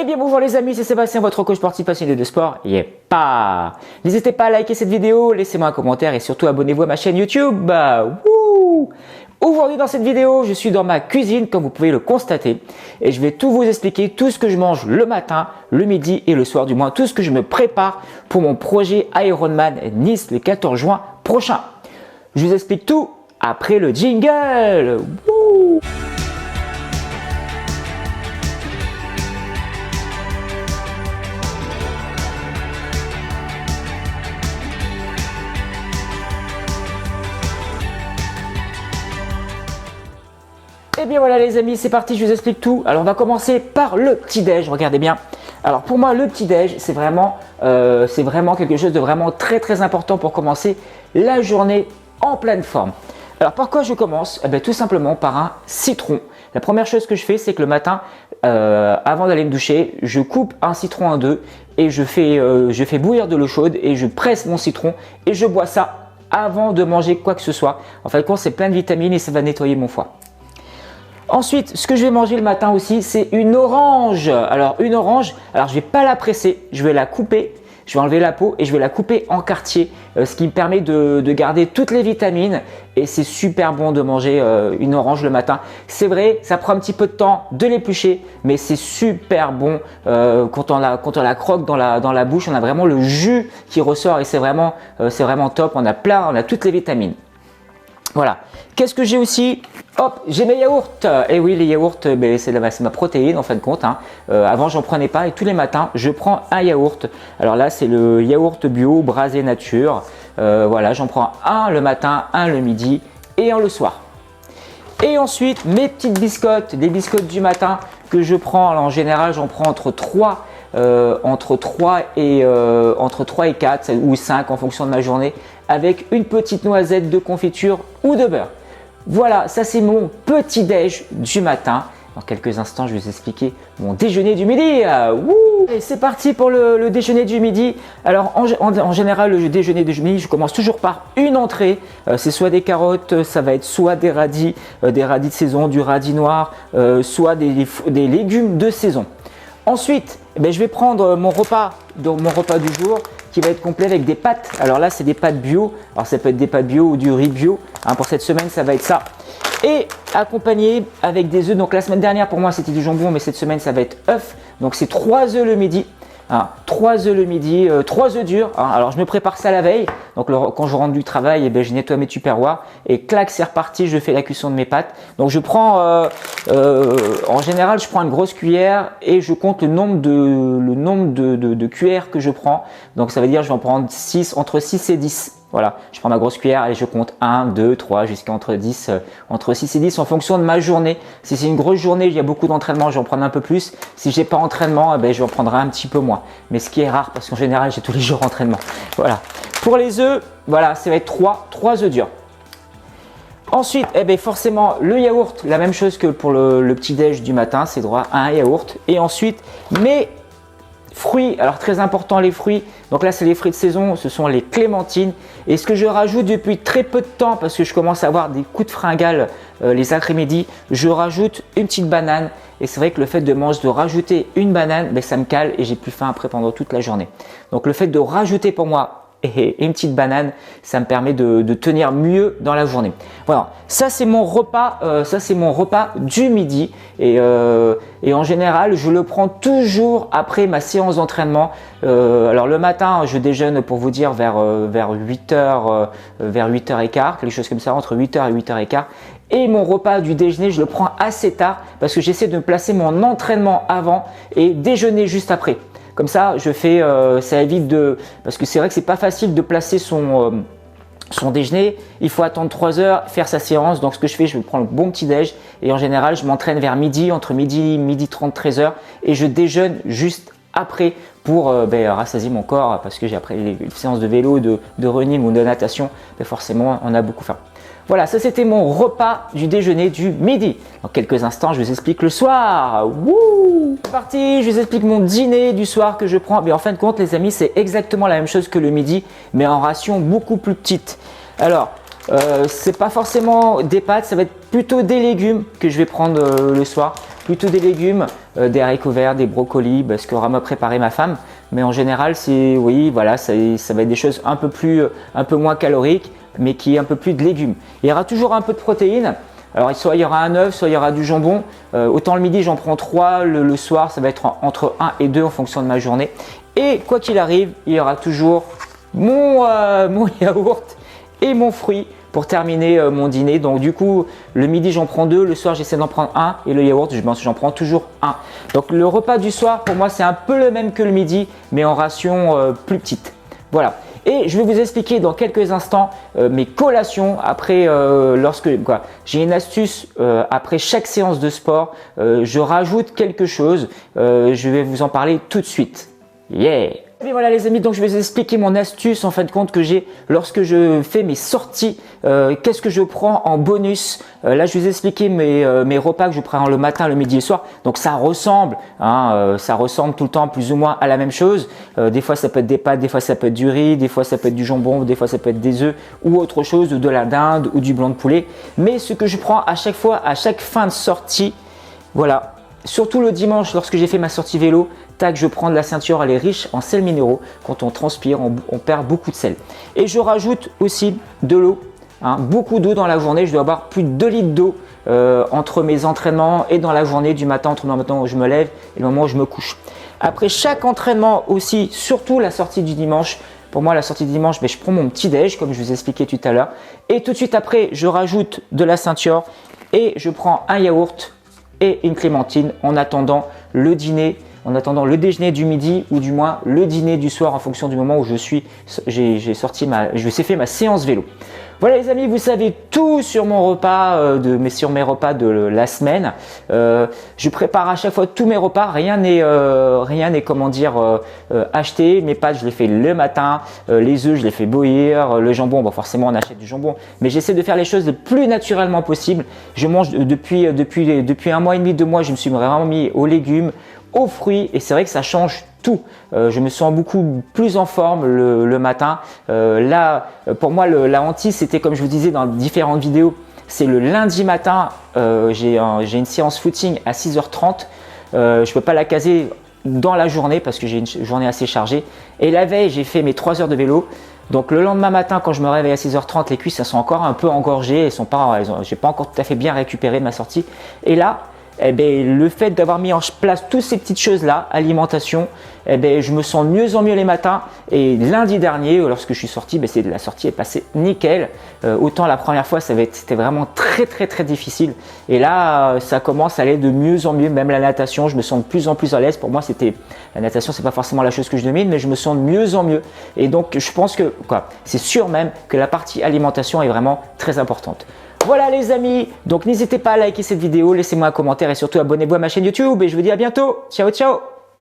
Eh bien bonjour les amis, c'est Sébastien, votre coach sportif passionné de sport. N'hésitez pas à liker cette vidéo, laissez-moi un commentaire et surtout abonnez-vous à ma chaîne YouTube. Aujourd'hui dans cette vidéo, je suis dans ma cuisine comme vous pouvez le constater et je vais tout vous expliquer, tout ce que je mange le matin, le midi et le soir, du moins tout ce que je me prépare pour mon projet Ironman Nice le 14 juin prochain. Je vous explique tout après le jingle. Wouh. Et bien voilà les amis, c'est parti, je vous explique tout. Alors on va commencer par le petit-déj, regardez bien. Alors pour moi le petit-déj c'est vraiment quelque chose de vraiment très important pour commencer la journée en pleine forme. Alors par quoi je commence? Tout simplement par un citron. La première chose que je fais c'est que le matin, avant d'aller me doucher, je coupe un citron en deux et je fais bouillir de l'eau chaude et je presse mon citron et je bois ça avant de manger quoi que ce soit. En fin de compte c'est plein de vitamines et ça va nettoyer mon foie. Ensuite, ce que je vais manger le matin aussi, c'est une orange. Alors, une orange, je ne vais pas la presser, je vais la couper, je vais enlever la peau et je vais la couper en quartier, ce qui me permet de garder toutes les vitamines et c'est super bon de manger une orange le matin. C'est vrai, ça prend un petit peu de temps de l'éplucher, mais c'est super bon quand on la croque dans la bouche, on a vraiment le jus qui ressort et c'est vraiment top, on a toutes les vitamines. Voilà. Qu'est-ce que j'ai aussi? Hop, j'ai mes yaourts. Et oui, les yaourts, c'est ma protéine en fin de compte. Avant, j'en prenais pas et tous les matins, je prends un yaourt. Alors là, c'est le yaourt bio Brasé Nature. Voilà, j'en prends un le matin, un le midi et un le soir. Et ensuite, mes petites biscottes, les biscottes du matin que je prends. Alors, en général, j'en prends entre 3 et 4 ou 5 en fonction de ma journée avec une petite noisette de confiture ou de beurre. Voilà, ça c'est mon petit déj du matin. Dans quelques instants, je vais vous expliquer mon déjeuner du midi. Et c'est parti pour le déjeuner du midi. Alors en général, le déjeuner du midi, je commence toujours par une entrée. C'est soit des carottes, ça va être soit des radis de saison, du radis noir, soit des légumes de saison. Ensuite, je vais prendre mon repas du jour qui va être complet avec des pâtes. Alors là, c'est des pâtes bio. Alors ça peut être des pâtes bio ou du riz bio. Pour cette semaine, ça va être ça. Et accompagné avec des œufs. Donc la semaine dernière, pour moi, c'était du jambon, mais cette semaine, ça va être œufs. Donc c'est 3 œufs le midi. 3 œufs le midi, 3 œufs durs. Alors je me prépare ça la veille. Donc quand je rentre du travail, je nettoie mes tupperwares et clac, c'est reparti. Je fais la cuisson de mes pâtes. Donc je prends, en général, je prends une grosse cuillère et je compte le nombre de cuillères que je prends. Donc ça veut dire je vais en prendre entre 6 et 10. Voilà, je prends ma grosse cuillère et je compte 1, 2, 3 jusqu'à entre 6 et 10 en fonction de ma journée. Si c'est une grosse journée, il y a beaucoup d'entraînement, je vais en prendre un peu plus. Si j'ai pas entraînement, je vais en prendre un petit peu moins. Mais ce qui est rare parce qu'en général, j'ai tous les jours entraînement. Voilà. Pour les œufs, voilà, ça va être 3 œufs durs. Ensuite, forcément, le yaourt, la même chose que pour le petit déj du matin, c'est droit à un yaourt. Et ensuite, mes fruits, alors très important les fruits, donc là c'est les fruits de saison, ce sont les clémentines et ce que je rajoute depuis très peu de temps parce que je commence à avoir des coups de fringale les après-midi, je rajoute une petite banane et c'est vrai que le fait de rajouter une banane, ça me cale et j'ai plus faim après pendant toute la journée. Donc le fait de rajouter pour moi une petite banane, ça me permet de tenir mieux dans la journée. Voilà, ça c'est mon repas, du midi et en général je le prends toujours après ma séance d'entraînement. Alors le matin je déjeune pour vous dire vers 8h, vers 8h15, quelque chose comme ça, entre 8h et 8h15. Et mon repas du déjeuner, je le prends assez tard parce que j'essaie de me placer mon entraînement avant et déjeuner juste après. Comme ça, ça évite parce que c'est vrai que c'est pas facile de placer son déjeuner. Il faut attendre 3 heures, faire sa séance. Donc ce que je fais, je prends le bon petit déj et en général, je m'entraîne vers midi, entre midi 30, 13 heures et je déjeune juste après pour rassasier mon corps parce que j'ai après les séances de vélo, de running ou de natation, forcément, on a beaucoup faim. Voilà, ça c'était mon repas du déjeuner du midi. Dans quelques instants, je vous explique le soir. Wouh! C'est parti, je vous explique mon dîner du soir que je prends. Mais en fin de compte, les amis, c'est exactement la même chose que le midi, mais en ration beaucoup plus petite. Alors, c'est pas forcément des pâtes, ça va être plutôt des légumes que je vais prendre le soir. plutôt des légumes, des haricots verts, des brocolis, ce qu'aura me préparé ma femme. Mais en général, oui, voilà, ça va être des choses un peu moins caloriques, mais qui est un peu plus de légumes. Il y aura toujours un peu de protéines. Alors, soit il y aura un œuf, soit il y aura du jambon. Autant le midi, j'en prends 3. Le soir, ça va être entre 1 et 2 en fonction de ma journée. Et quoi qu'il arrive, il y aura toujours mon yaourt et mon fruit pour terminer mon dîner. Donc du coup, le midi, j'en prends 2. Le soir, j'essaie d'en prendre 1. Et le yaourt, j'en prends toujours 1. Donc le repas du soir, pour moi, c'est un peu le même que le midi, mais en ration plus petite. Voilà. Et je vais vous expliquer dans quelques instants mes collations après j'ai une astuce après chaque séance de sport, je rajoute quelque chose, je vais vous en parler tout de suite. Yeah! Et voilà les amis, donc je vais vous expliquer mon astuce en fin de compte que j'ai lorsque je fais mes sorties. Qu'est-ce que je prends en bonus? Là je vais vous expliquer mes repas que je prends le matin, le midi et le soir. Donc ça ressemble tout le temps plus ou moins à la même chose. Des fois ça peut être des pâtes, des fois ça peut être du riz, des fois ça peut être du jambon, des fois ça peut être des œufs ou autre chose, de la dinde ou du blanc de poulet. Mais ce que je prends à chaque fois, à chaque fin de sortie, voilà. Surtout le dimanche, lorsque j'ai fait ma sortie vélo, tac, je prends de la ceinture, elle est riche en sels minéraux. Quand on transpire, on perd beaucoup de sel. Et je rajoute aussi de l'eau, beaucoup d'eau dans la journée. Je dois avoir plus de 2 litres d'eau entre mes entraînements et dans la journée du matin, entre le moment où je me lève et le moment où je me couche. Après chaque entraînement aussi, surtout la sortie du dimanche. Pour moi, la sortie du dimanche, je prends mon petit déj, comme je vous ai expliqué tout à l'heure. Et tout de suite après, je rajoute de la ceinture et je prends un yaourt et une clémentine en attendant le dîner, en attendant le déjeuner du midi ou du moins le dîner du soir en fonction du moment où j'ai fait ma séance vélo. Voilà les amis, vous savez tout sur mon repas, sur mes repas de la semaine. Je prépare à chaque fois tous mes repas, rien n'est acheté. Mes pâtes je les fais le matin, les œufs je les fais bouillir, le jambon, bon forcément on achète du jambon, mais j'essaie de faire les choses le plus naturellement possible. Je mange depuis 1 mois et demi, 2 mois, je me suis vraiment mis aux légumes, aux fruits et c'est vrai que ça change tout. Je me sens beaucoup plus en forme le matin. Là, pour moi, la hantise, c'était comme je vous disais dans différentes vidéos, c'est le lundi matin, j'ai une séance footing à 6h30. Je ne peux pas la caser dans la journée parce que j'ai une journée assez chargée. Et la veille, j'ai fait mes 3 heures de vélo. Donc le lendemain matin, quand je me réveille à 6h30, les cuisses elles sont encore un peu engorgées. Je n'ai pas encore tout à fait bien récupéré de ma sortie. Et là, le fait d'avoir mis en place toutes ces petites choses-là, alimentation, je me sens de mieux en mieux les matins. Et lundi dernier, lorsque je suis sorti, la sortie est passée nickel. Autant la première fois, c'était vraiment très très très difficile. Et là, ça commence à aller de mieux en mieux. Même la natation, je me sens de plus en plus à l'aise. Pour moi, la natation, c'est pas forcément la chose que je domine, mais je me sens de mieux en mieux. Et donc, je pense que c'est sûr même que la partie alimentation est vraiment très importante. Voilà les amis, donc n'hésitez pas à liker cette vidéo, laissez-moi un commentaire et surtout abonnez-vous à ma chaîne YouTube et je vous dis à bientôt. Ciao ciao.